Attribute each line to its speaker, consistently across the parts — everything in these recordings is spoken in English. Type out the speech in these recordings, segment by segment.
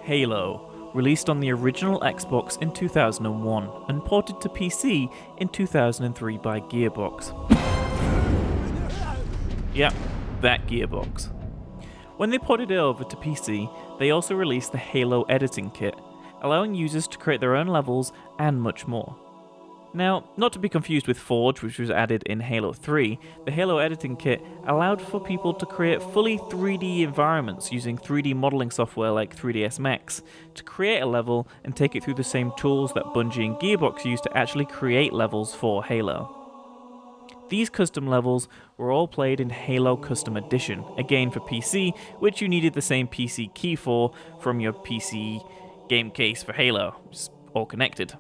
Speaker 1: Halo, released on the original Xbox in 2001 and ported to PC in 2003 by Gearbox. Yeah, that Gearbox. When they ported it over to PC, they also released the Halo editing kit, allowing users to create their own levels and much more. Now, not to be confused with Forge, which was added in Halo 3, the Halo editing kit allowed for people to create fully 3D environments using 3D modeling software like 3ds Max to create a level and take it through the same tools that Bungie and Gearbox used to actually create levels for Halo. These custom levels were all played in Halo Custom Edition, again for PC, which you needed the same PC key for from your PC game case for Halo, just all connected.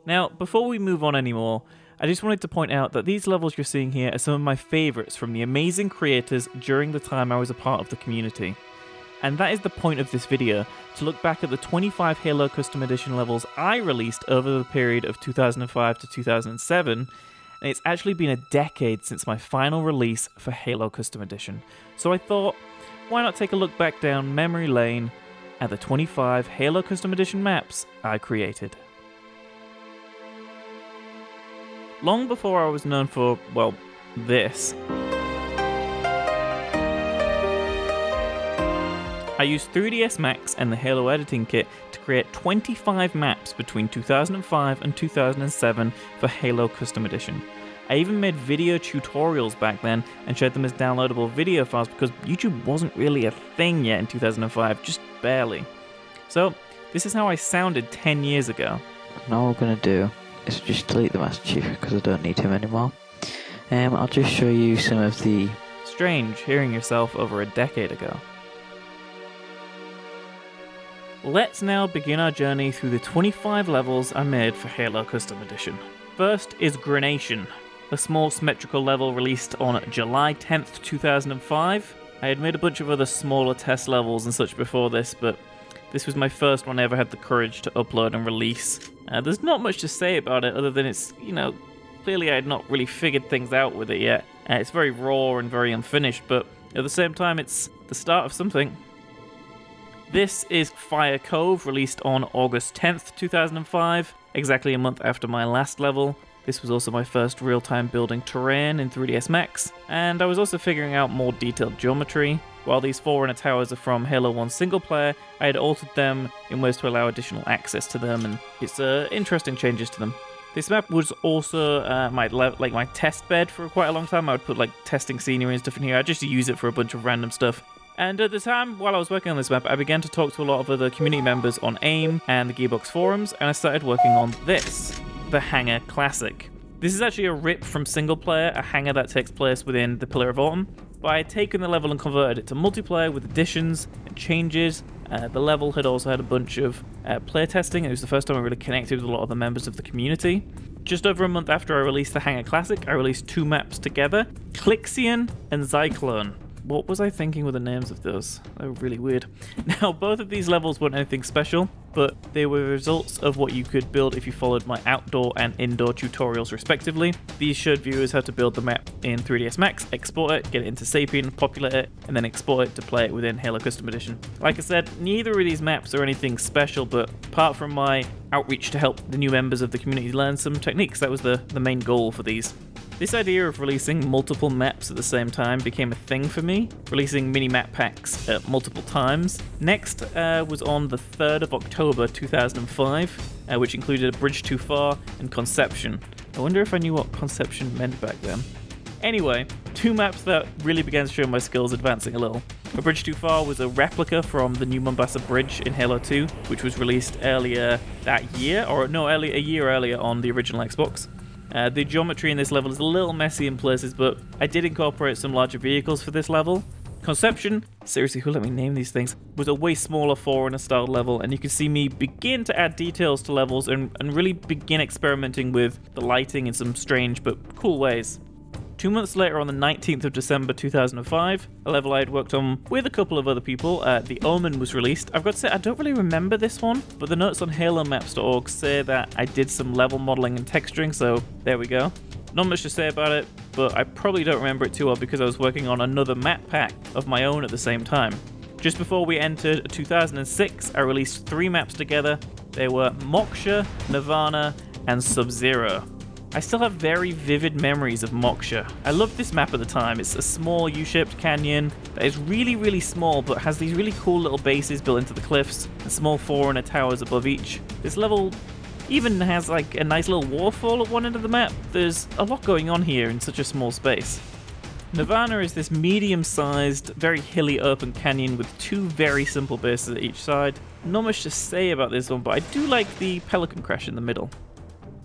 Speaker 1: Now, before we move on anymore, I just wanted to point out that these levels you're seeing here are some of my favourites from the amazing creators during the time I was a part of the community. And that is the point of this video, to look back at the 25 Halo Custom Edition levels I released over the period of 2005 to 2007, and it's actually been a decade since my final release for Halo Custom Edition. So I thought, why not take a look back down memory lane at the 25 Halo Custom Edition maps I created. Long before I was known for, well, this, I used 3ds Max and the Halo editing kit to create 25 maps between 2005 and 2007 for Halo Custom Edition. I even made video tutorials back then and shared them as downloadable video files because YouTube wasn't really a thing yet in 2005, just barely. So, this is how I sounded 10 years ago.
Speaker 2: Now what we're going to do is just delete the Master Chief because I don't need him anymore. I'll just show you some of the...
Speaker 1: Strange hearing yourself over a decade ago. Let's now begin our journey through the 25 levels I made for Halo Custom Edition. First is Grenation, a small symmetrical level released on July 10th, 2005. I had made a bunch of other smaller test levels and such before this, but this was my first one I ever had the courage to upload and release. There's not much to say about it other than it's, clearly I had not really figured things out with it yet. It's very raw and very unfinished, but at the same time it's the start of something. This is Fire Cove, released on August 10th, 2005, exactly a month after my last level. This was also my first real-time building terrain in 3ds Max, and I was also figuring out more detailed geometry. While these Forerunner towers are from Halo 1 single player, I had altered them in ways to allow additional access to them, and it's interesting changes to them. This map was also my test bed for quite a long time. I would put testing scenery and stuff in here. I just use it for a bunch of random stuff. And at the time, while I was working on this map, I began to talk to a lot of other community members on AIM and the Gearbox forums, and I started working on this, the Hangar Classic. This is actually a rip from single player, a hangar that takes place within the Pillar of Autumn. But I had taken the level and converted it to multiplayer with additions and changes. The level had also had a bunch of playtesting. It was the first time I really connected with a lot of the members of the community. Just over a month after I released the Hangar Classic, I released two maps together, Clicksion and Zyclone. What was I thinking with the names of those? They were really weird. Now, both of these levels weren't anything special, but they were results of what you could build if you followed my outdoor and indoor tutorials respectively. These showed viewers how to build the map in 3ds Max, export it, get it into Sapien, populate it, and then export it to play it within Halo Custom Edition. Like I said, neither of these maps are anything special, but apart from my outreach to help the new members of the community learn some techniques, that was the main goal for these. This idea of releasing multiple maps at the same time became a thing for me, releasing mini map packs multiple times. Next was on the 3rd of October 2005, which included A Bridge Too Far and Conception. I wonder if I knew what Conception meant back then. Anyway, two maps that really began to show my skills advancing a little. A Bridge Too Far was a replica from the New Mombasa Bridge in Halo 2, which was released earlier that year, a year earlier on the original Xbox. The geometry in this level is a little messy in places, but I did incorporate some larger vehicles for this level. Conception, seriously, who let me name these things, was a way smaller Forerunner style level, and you can see me begin to add details to levels and really begin experimenting with the lighting in some strange but cool ways. 2 months later, on the 19th of December 2005, a level I had worked on with a couple of other people, the Omen was released. I've got to say, I don't really remember this one, but the notes on halomaps.org say that I did some level modeling and texturing, so there we go. Not much to say about it, but I probably don't remember it too well because I was working on another map pack of my own at the same time. Just before we entered 2006, I released 3 maps together. They were Moksha, Nirvana, and SubZero. I still have very vivid memories of Moksha. I loved this map at the time. It's a small U-shaped canyon that is really, really small, but has these really cool little bases built into the cliffs and small Forerunner towers above each. This level even has like a nice little waterfall at one end of the map. There's a lot going on here in such a small space. Nirvana is this medium-sized, very hilly open canyon with 2 very simple bases at each side. Not much to say about this one, but I do like the pelican crash in the middle.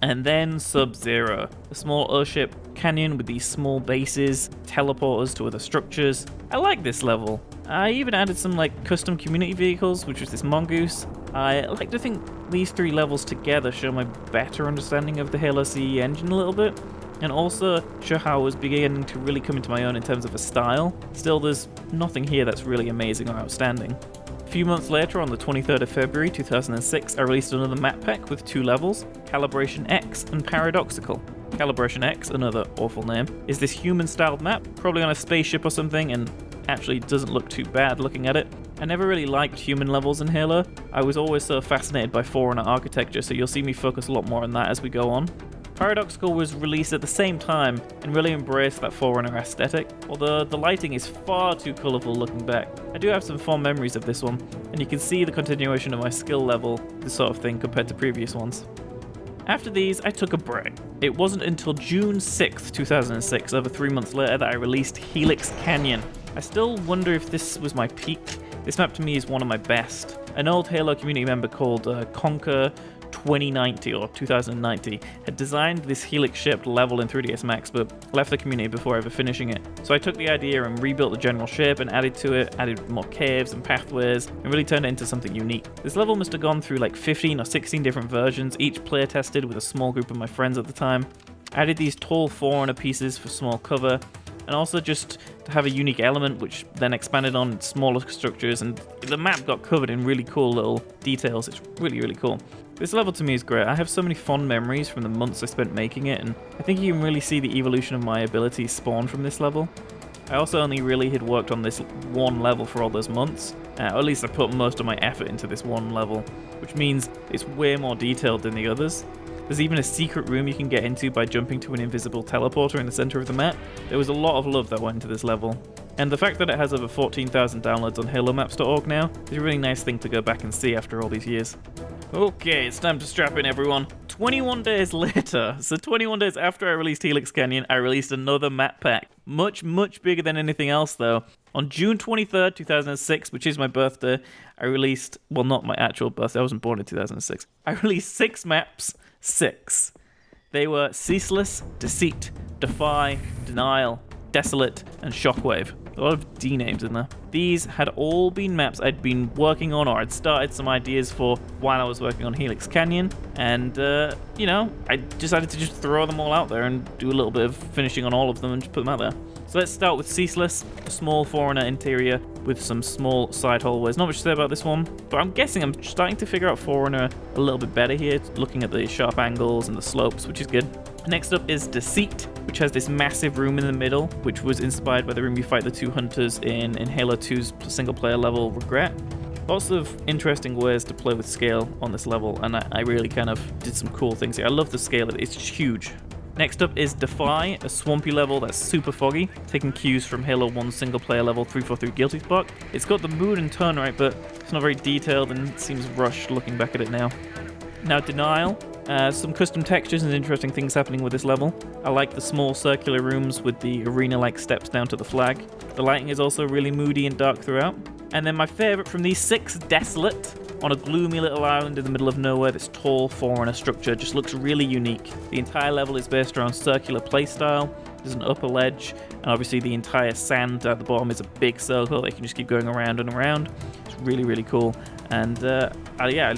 Speaker 1: And then SubZero, a small O-shaped canyon with these small bases, teleporters to other structures. I like this level. I even added some like custom community vehicles, which was this mongoose. I like to think these 3 levels together show my better understanding of the Halo CE engine a little bit, and also show how I was beginning to really come into my own in terms of a style. Still, there's nothing here that's really amazing or outstanding. A few months later, on the 23rd of February 2006, I released another map pack with 2 levels, CalibrationX and Paradoxical. CalibrationX, another awful name, is this human-styled map, probably on a spaceship or something, and actually doesn't look too bad looking at it. I never really liked human levels in Halo. I was always so fascinated by Forerunner architecture, so you'll see me focus a lot more on that as we go on. Paradoxical was released at the same time and really embraced that Forerunner aesthetic, although the lighting is far too colourful looking back. I do have some fond memories of this one, and you can see the continuation of my skill level, this sort of thing, compared to previous ones. After these, I took a break. It wasn't until June 6th, 2006, over 3 months later, that I released Helix Canyon. I still wonder if this was my peak. This map to me is one of my best. An old Halo community member called Conquer 2090 or 2090 had designed this helix-shaped level in 3ds Max, but left the community before ever finishing it. So I took the idea and rebuilt the general shape and added to it, added more caves and pathways, and really turned it into something unique. This level must have gone through like 15 or 16 different versions, each player tested with a small group of my friends at the time. I added these tall Forerunner pieces for small cover, and also just to have a unique element which then expanded on smaller structures, and the map got covered in really cool little details. It's really, really cool. This level to me is great. I have so many fond memories from the months I spent making it, and I think you can really see the evolution of my abilities spawn from this level. I also only really had worked on this one level for all those months, or at least I put most of my effort into this one level, which means it's way more detailed than the others. There's even a secret room you can get into by jumping to an invisible teleporter in the center of the map. There was a lot of love that went into this level. And the fact that it has over 14,000 downloads on HaloMaps.org now is a really nice thing to go back and see after all these years. Okay, it's time to strap in, everyone. 21 days later, so 21 days after I released Helix Canyon, I released another map pack. Much, much bigger than anything else, though. On June 23rd, 2006, which is my birthday, I released, well, not my actual birthday, I wasn't born in 2006. I released 6 maps. 6. They were Ceaseless, Deceit, Defy, Denial, Desolate, and Shockwave. A lot of D names in there. These had all been maps I'd been working on, or I'd started some ideas for while I was working on Helix Canyon, and I decided to just throw them all out there and do a little bit of finishing on all of them and just put them out there. So let's start with Ceaseless, a small Forerunner interior with some small side hallways. Not much to say about this one, but I'm guessing I'm starting to figure out Forerunner a little bit better here, looking at the sharp angles and the slopes, which is good. Next up is Deceit, which has this massive room in the middle, which was inspired by the room you fight the 2 hunters in Halo 2's single-player level Regret. Lots of interesting ways to play with scale on this level, and I really kind of did some cool things here. I love the scale, it's huge. Next up is Defy, a swampy level that's super foggy, taking cues from Halo 1's single-player level 343 Guilty Spark. It's got the mood and tone right, but it's not very detailed and seems rushed looking back at it now. Now Denial, some custom textures and interesting things happening with this level. I like the small circular rooms with the arena-like steps down to the flag. The lighting is also really moody and dark throughout. And then my favourite from these 6, Desolate. On a gloomy little island in the middle of nowhere, this tall Forerunner structure just looks really unique. The entire level is based around circular playstyle. There's an upper ledge, and obviously the entire sand at the bottom is a big circle that you can just keep going around and around. It's really, really cool. And I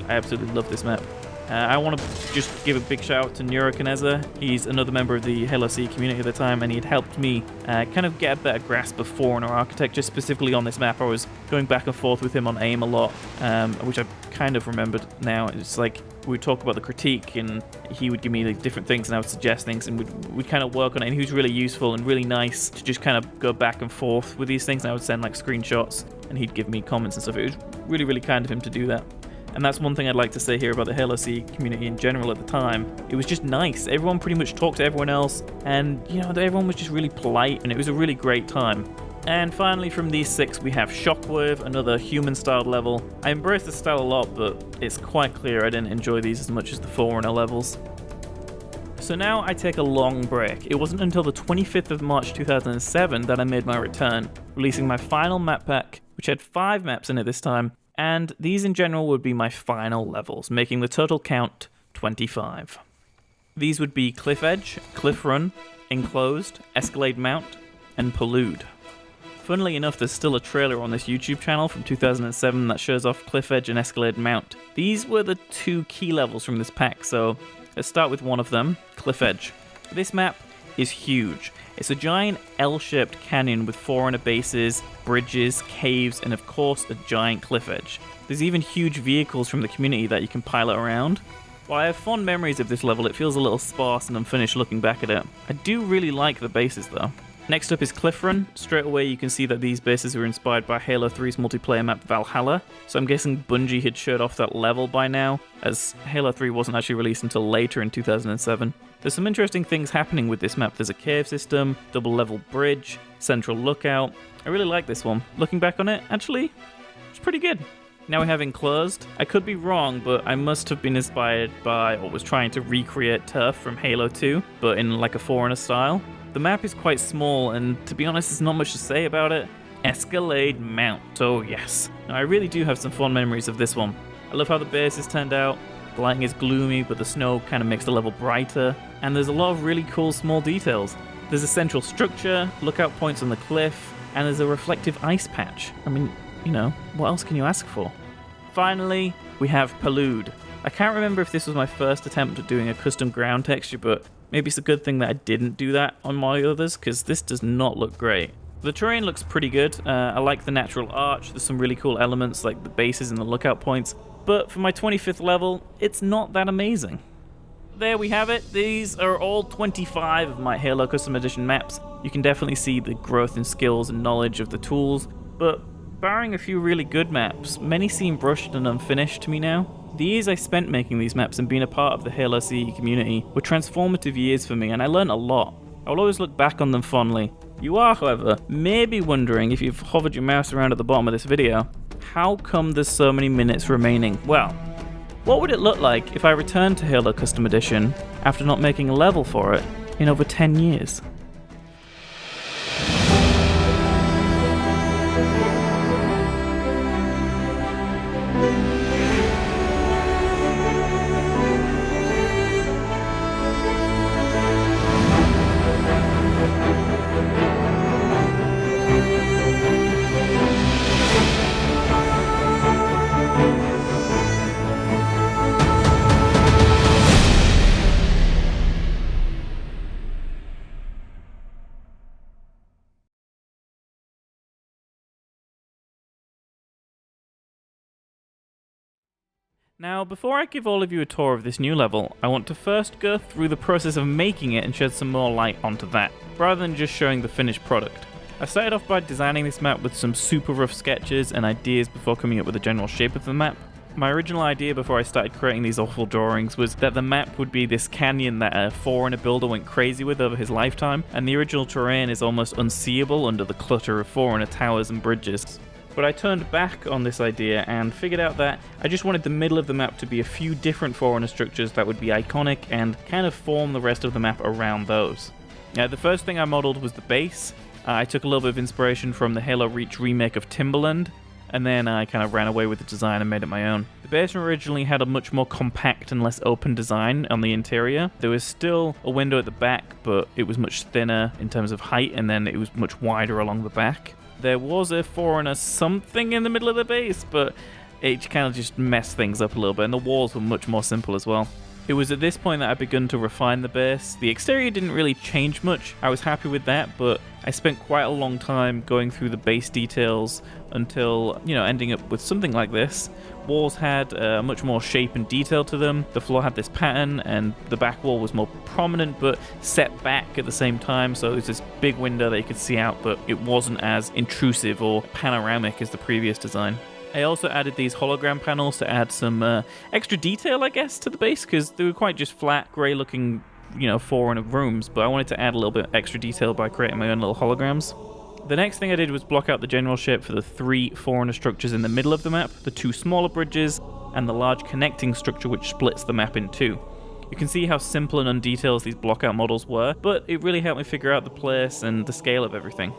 Speaker 1: absolutely love this map. I want to just give a big shout out to Neurochineza. He's another member of the Halo CE community at the time, and he had helped me kind of get a better grasp of Forerunner architecture, specifically on this map. I was going back and forth with him on aim a lot, which I kind of remembered now. It's like we'd talk about the critique, and he would give me like different things, and I would suggest things, and we'd kind of work on it. And he was really useful and really nice to just kind of go back and forth with these things. And I would send like screenshots, and he'd give me comments and stuff. It was really, really kind of him to do that. And that's one thing I'd like to say here about the Halo C community in general at the time. It was just nice. Everyone pretty much talked to everyone else, and you know, everyone was just really polite, and it was a really great time. And finally, from these 6, we have Shockwave, another human-styled level. I embrace the style a lot, but it's quite clear I didn't enjoy these as much as the Forerunner levels. So now I take a long break. It wasn't until the 25th of March 2007 that I made my return, releasing my final map pack, which had 5 maps in it this time, and these in general would be my final levels, making the total count 25. These would be Cliffedge, Cliffrun, Enclosed, Escalade Mount, and Pellude. Funnily enough, there's still a trailer on this YouTube channel from 2007 that shows off Cliffedge and Escalade Mount. These were the 2 key levels from this pack, so let's start with one of them, Cliffedge. This map is huge. It's a giant L-shaped canyon with Forerunner bases, bridges, caves, and of course a giant cliff edge. There's even huge vehicles from the community that you can pilot around. While I have fond memories of this level, it feels a little sparse and unfinished looking back at it. I do really like the bases though. Next up is Cliffrun. Straight away you can see that these bases were inspired by Halo 3's multiplayer map Valhalla, so I'm guessing Bungie had showed off that level by now, as Halo 3 wasn't actually released until later in 2007. There's some interesting things happening with this map. There's a cave system, double level bridge, central lookout. I really like this one. Looking back on it, actually, it's pretty good. Now we have Enclosed. I could be wrong, but I must have been inspired by or was trying to recreate turf from Halo 2, but in like a Forerunner style. The map is quite small, and to be honest, there's not much to say about it. Escalade Mount, oh yes. Now I really do have some fond memories of this one. I love how the bases turned out. The lighting is gloomy, but the snow kind of makes the level brighter, and there's a lot of really cool small details. There's a central structure, lookout points on the cliff, and there's a reflective ice patch. I mean, you know, what else can you ask for? Finally, we have Pellude. I can't remember if this was my first attempt at doing a custom ground texture, but maybe it's a good thing that I didn't do that on my others, because this does not look great. The terrain looks pretty good. I like the natural arch. There's some really cool elements like the bases and the lookout points, but for my 25th level, it's not that amazing. There we have it. These are all 25 of my Halo Custom Edition maps. You can definitely see the growth in skills and knowledge of the tools, but barring a few really good maps, many seem rushed and unfinished to me now. The years I spent making these maps and being a part of the Halo C community were transformative years for me, and I learned a lot. I will always look back on them fondly. You are, however, maybe wondering, if you've hovered your mouse around at the bottom of this video, how come there's so many minutes remaining? Well, what would it look like if I returned to Halo Custom Edition after not making a level for it in over 10 years? Now, before I give all of you a tour of this new level, I want to first go through the process of making it and shed some more light onto that, rather than just showing the finished product. I started off by designing this map with some super rough sketches and ideas before coming up with the general shape of the map. My original idea before I started creating these awful drawings was that the map would be this canyon that a Forerunner builder went crazy with over his lifetime, and the original terrain is almost unseeable under the clutter of Forerunner towers and bridges. But I turned back on this idea and figured out that I just wanted the middle of the map to be a few different Forerunner structures that would be iconic and kind of form the rest of the map around those. Now, the first thing I modeled was the base. I took a little bit of inspiration from the Halo Reach remake of Timberland, and then I kind of ran away with the design and made it my own. The base originally had a much more compact and less open design on the interior. There was still a window at the back, but it was much thinner in terms of height, and then it was much wider along the back. There was a Forerunner something in the middle of the base, but it kind of just messed things up a little bit, and the walls were much more simple as well. It was at this point that I begun to refine the base. The exterior didn't really change much. I was happy with that, but I spent quite a long time going through the base details until, ending up with something like this. Walls had much more shape and detail to them. The floor had this pattern, and the back wall was more prominent but set back at the same time, so it was this big window that you could see out, but it wasn't as intrusive or panoramic as the previous design. I also added these hologram panels to add some extra detail, I guess, to the base, because they were quite just flat, grey-looking, Forerunner rooms, but I wanted to add a little bit extra detail by creating my own little holograms. The next thing I did was block out the general shape for the 3 Forerunner structures in the middle of the map, the 2 smaller bridges, and the large connecting structure which splits the map in 2. You can see how simple and undetailed these blockout models were, but it really helped me figure out the place and the scale of everything.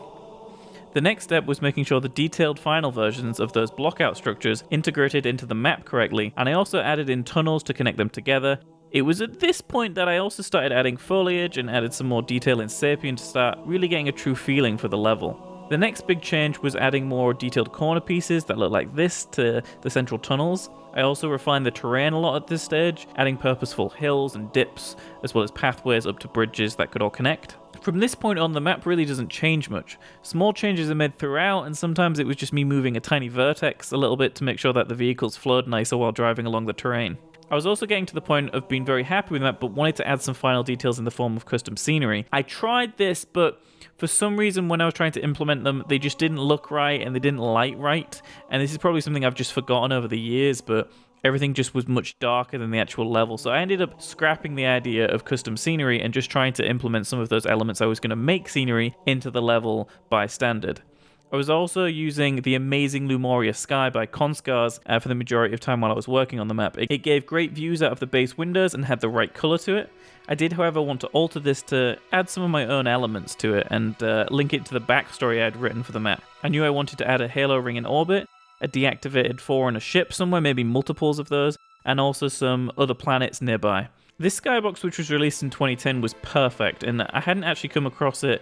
Speaker 1: The next step was making sure the detailed final versions of those blockout structures integrated into the map correctly, and I also added in tunnels to connect them together. It was at this point that I also started adding foliage and added some more detail in Sapien to start really getting a true feeling for the level. The next big change was adding more detailed corner pieces that look like this to the central tunnels. I also refined the terrain a lot at this stage, adding purposeful hills and dips, as well as pathways up to bridges that could all connect. From this point on, the map really doesn't change much. Small changes are made throughout, and sometimes it was just me moving a tiny vertex a little bit to make sure that the vehicles flowed nicer while driving along the terrain. I was also getting to the point of being very happy with the map, but wanted to add some final details in the form of custom scenery. I tried this, but for some reason when I was trying to implement them, they just didn't look right and they didn't light right. And this is probably something I've just forgotten over the years, but everything just was much darker than the actual level. So I ended up scrapping the idea of custom scenery and just trying to implement some of those elements I was going to make scenery into the level by standard. I was also using the amazing Lumoria sky by Conscars for the majority of time while I was working on the map. It gave great views out of the base windows and had the right colour to it. I did, however, want to alter this to add some of my own elements to it and link it to the backstory I had written for the map. I knew I wanted to add a Halo ring in orbit, a deactivated Forerunner ship somewhere, maybe multiples of those, and also some other planets nearby. This skybox, which was released in 2010, was perfect, and I hadn't actually come across it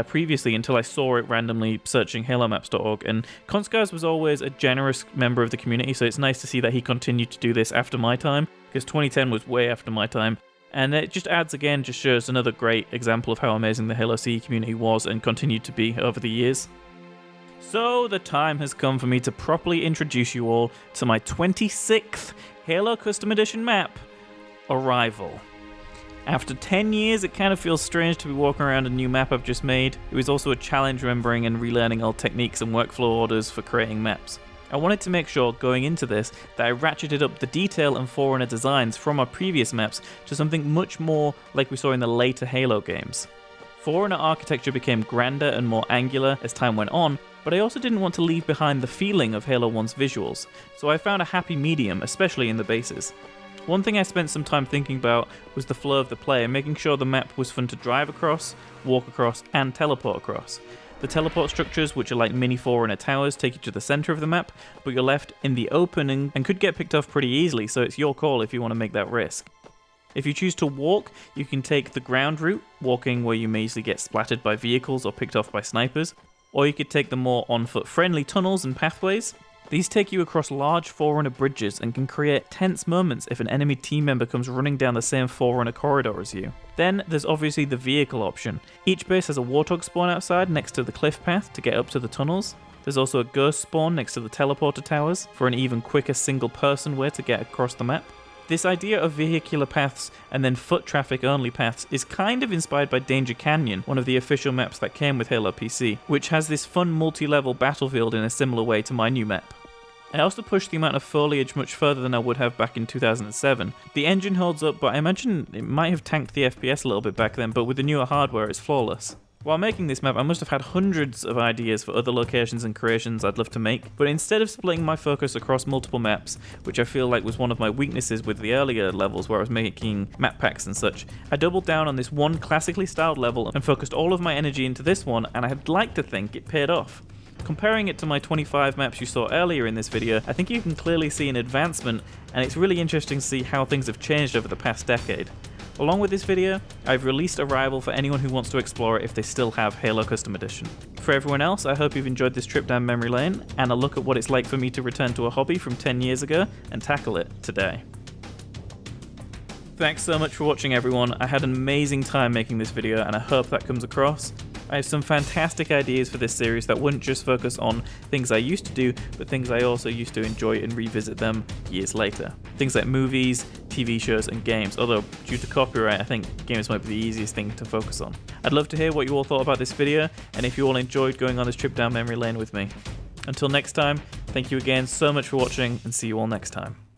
Speaker 1: previously until I saw it randomly searching halomaps.org, and Conscars was always a generous member of the community, so it's nice to see that he continued to do this after my time, because 2010 was way after my time, and it just shows another great example of how amazing the Halo CE community was and continued to be over the years. So the time has come for me to properly introduce you all to my 26th Halo Custom Edition map, Arrival. After 10 years, it kind of feels strange to be walking around a new map I've just made. It was also a challenge remembering and relearning old techniques and workflow orders for creating maps. I wanted to make sure, going into this, that I ratcheted up the detail and Forerunner designs from our previous maps to something much more like we saw in the later Halo games. Forerunner architecture became grander and more angular as time went on, but I also didn't want to leave behind the feeling of Halo 1's visuals, so I found a happy medium, especially in the bases. One thing I spent some time thinking about was the flow of the play and making sure the map was fun to drive across, walk across, and teleport across. The teleport structures, which are like mini Forerunner towers, take you to the center of the map, but you're left in the open and could get picked off pretty easily, so it's your call if you want to make that risk. If you choose to walk, you can take the ground route, walking where you may easily get splattered by vehicles or picked off by snipers, or you could take the more on-foot friendly tunnels and pathways. These take you across large Forerunner bridges and can create tense moments if an enemy team member comes running down the same Forerunner corridor as you. Then there's obviously the vehicle option. Each base has a Warthog spawn outside next to the cliff path to get up to the tunnels. There's also a Ghost spawn next to the teleporter towers for an even quicker single person way to get across the map. This idea of vehicular paths and then foot traffic only paths is kind of inspired by Danger Canyon, one of the official maps that came with Halo PC, which has this fun multi-level battlefield in a similar way to my new map. I also pushed the amount of foliage much further than I would have back in 2007. The engine holds up, but I imagine it might have tanked the FPS a little bit back then, but with the newer hardware it's flawless. While making this map, I must have had hundreds of ideas for other locations and creations I'd love to make, but instead of splitting my focus across multiple maps, which I feel like was one of my weaknesses with the earlier levels where I was making map packs and such, I doubled down on this one classically styled level and focused all of my energy into this one, and I'd like to think it paid off. Comparing it to my 25 maps you saw earlier in this video, I think you can clearly see an advancement, and it's really interesting to see how things have changed over the past decade. Along with this video, I've released Arrival for anyone who wants to explore it if they still have Halo Custom Edition. For everyone else, I hope you've enjoyed this trip down memory lane, and a look at what it's like for me to return to a hobby from 10 years ago and tackle it today. Thanks so much for watching, everyone. I had an amazing time making this video, and I hope that comes across. I have some fantastic ideas for this series that wouldn't just focus on things I used to do, but things I also used to enjoy and revisit them years later. Things like movies, TV shows, and games, although due to copyright, I think games might be the easiest thing to focus on. I'd love to hear what you all thought about this video, and if you all enjoyed going on this trip down memory lane with me. Until next time, thank you again so much for watching, and see you all next time.